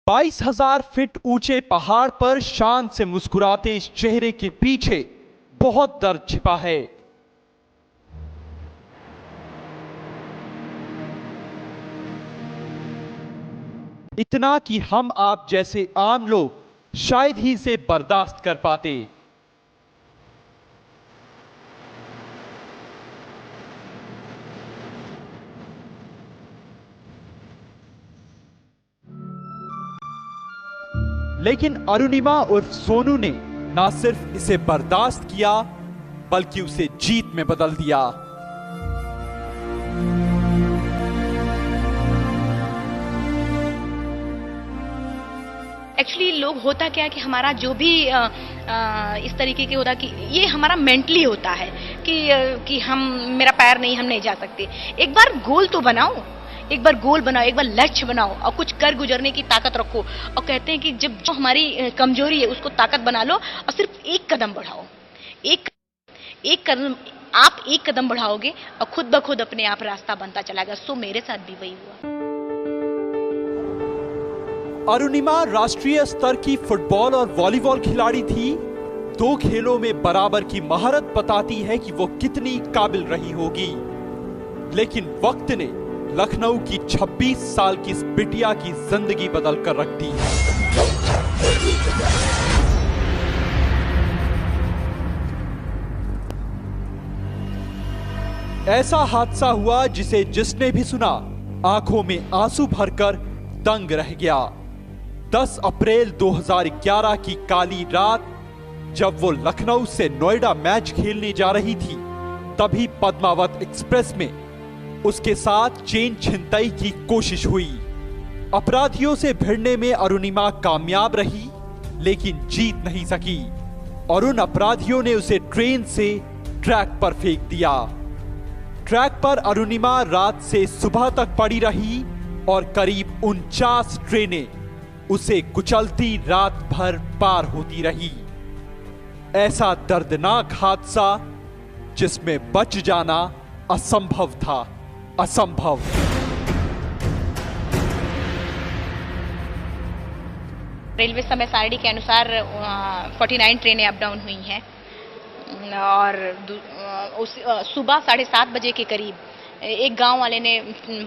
22,000 feet ऊंचे पहाड़ पर शान से मुस्कुराते इस चेहरे के पीछे बहुत दर्द छिपा है। इतना कि हम आप जैसे आम लोग शायद ही इसे बर्दाश्त कर पाते। लेकिन अरुणिमा उर्फ सोनू ने ना सिर्फ इसे बर्दाश्त किया बल्कि उसे जीत में बदल दिया। एक्चुअली लोग होता क्या है कि हमारा जो भी इस तरीके के होता कि ये हमारा मेंटली होता है कि हम मेरा पैर नहीं, हम नहीं जा सकते। एक बार गोल तो बनाओ, एक बार गोल बनाओ, एक बार लक्ष्य बनाओ और कुछ कर गुजरने की ताकत रखो। और कहते हैं कि जब जो हमारी कमजोरी है उसको ताकत बना लो और सिर्फ एक कदम बढ़ाओ। एक कदम आप एक कदम बढ़ाओगे और खुद ब खुद अपने आप रास्ता बनता चला गया। सो मेरे साथ भी वही हुआ। अरुणिमा राष्ट्रीय स्तर की फुटबॉल और वॉलीबॉल खिलाड़ी थी। दो खेलों में बराबर की महारत बताती है कि वो कितनी काबिल रही होगी। लेकिन वक्त ने लखनऊ की 26 साल की इस बिटिया की जिंदगी बदल कर रख दी। ऐसा हादसा हुआ जिसे जिसने भी सुना आंखों में आंसू भरकर दंग रह गया। 10 अप्रैल 2011 की काली रात जब वो लखनऊ से नोएडा मैच खेलने जा रही थी, तभी पद्मावत एक्सप्रेस में उसके साथ चेन छिनतई की कोशिश हुई। अपराधियों से भिड़ने में अरुणिमा कामयाब रही, लेकिन जीत नहीं सकी और उन अपराधियों ने उसे ट्रेन से ट्रैक पर फेंक दिया। ट्रैक पर अरुणिमा रात से सुबह तक पड़ी रही और करीब 49 ट्रेनें उसे कुचलती रात भर पार होती रही। ऐसा दर्दनाक हादसा जिसमें बच जाना असंभव था, असंभव। रेलवे समय सारणी के अनुसार 49 ट्रेनें अप डाउन हुई हैं और सुबह 7:30 बजे के करीब एक गांव वाले ने,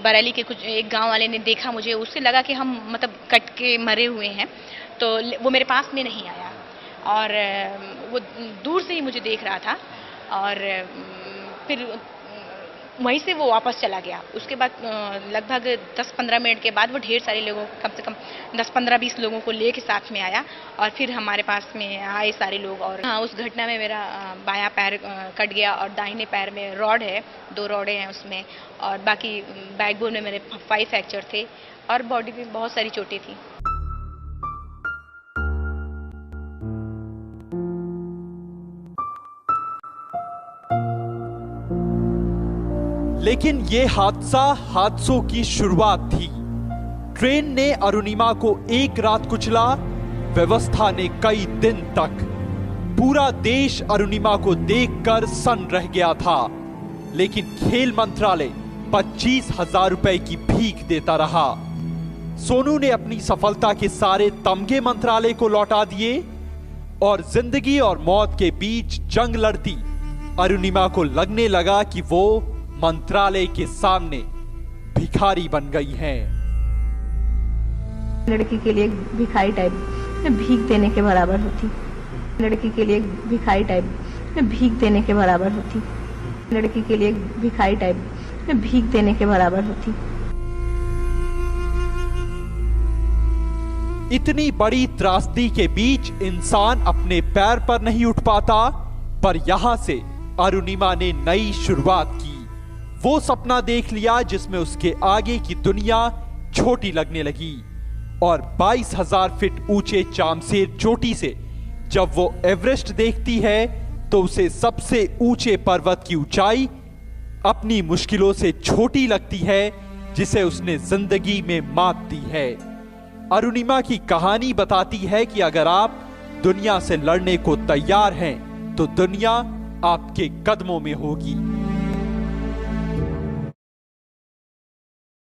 बरेली के कुछ एक गांव वाले ने देखा मुझे। उससे लगा कि हम मतलब कट के मरे हुए हैं, तो वो मेरे पास में नहीं आया और वो दूर से ही मुझे देख रहा था और फिर वहीं से वो वापस चला गया। उसके बाद लगभग 10-15 मिनट के बाद वो ढेर सारे लोगों, कम से कम 10-15-20 लोगों को लेके साथ में आया और फिर हमारे पास में आए सारे लोग। और हाँ, उस घटना में मेरा बायां पैर कट गया और दाहिने पैर में रॉड है, 2 रॉडें हैं उसमें, और बाकी बैकबोन में मेरे 5 फ्रैक्चर थे और बॉडी में बहुत सारी चोटें थी। लेकिन यह हादसा हादसों की शुरुआत थी। ट्रेन ने अरुणिमा को एक रात कुचला, व्यवस्था ने कई दिन तक। पूरा देश अरुणिमा को देखकर सन्न रह गया था, लेकिन खेल मंत्रालय 25,000 रुपए की भीख देता रहा। सोनू ने अपनी सफलता के सारे तमगे मंत्रालय को लौटा दिए और जिंदगी और मौत के बीच जंग लड़ती अरुणिमा को लगने लगा कि वो मंत्रालय के सामने भिखारी बन गई हैं। लड़की के लिए भिखारी टाइप भीख देने के बराबर होती। लड़की के लिए भिखारी टाइप भीख देने के बराबर होती। लड़की के लिए भिखारी टाइप भीख देने के बराबर होती। इतनी बड़ी त्रासदी के बीच इंसान अपने पैर पर नहीं उठ पाता, पर यहां से अरुणिमा ने नई शुरुआत की। वो सपना देख लिया जिसमें उसके आगे की दुनिया छोटी लगने लगी और 22,000 फीट ऊंचे चामसेर चोटी से जब वो एवरेस्ट देखती है तो उसे सबसे ऊंचे पर्वत की ऊंचाई अपनी मुश्किलों से छोटी लगती है जिसे उसने जिंदगी में मात दी है। अरुणिमा की कहानी बताती है कि अगर आप दुनिया से लड़ने को तैयार हैं तो दुनिया आपके कदमों में होगी।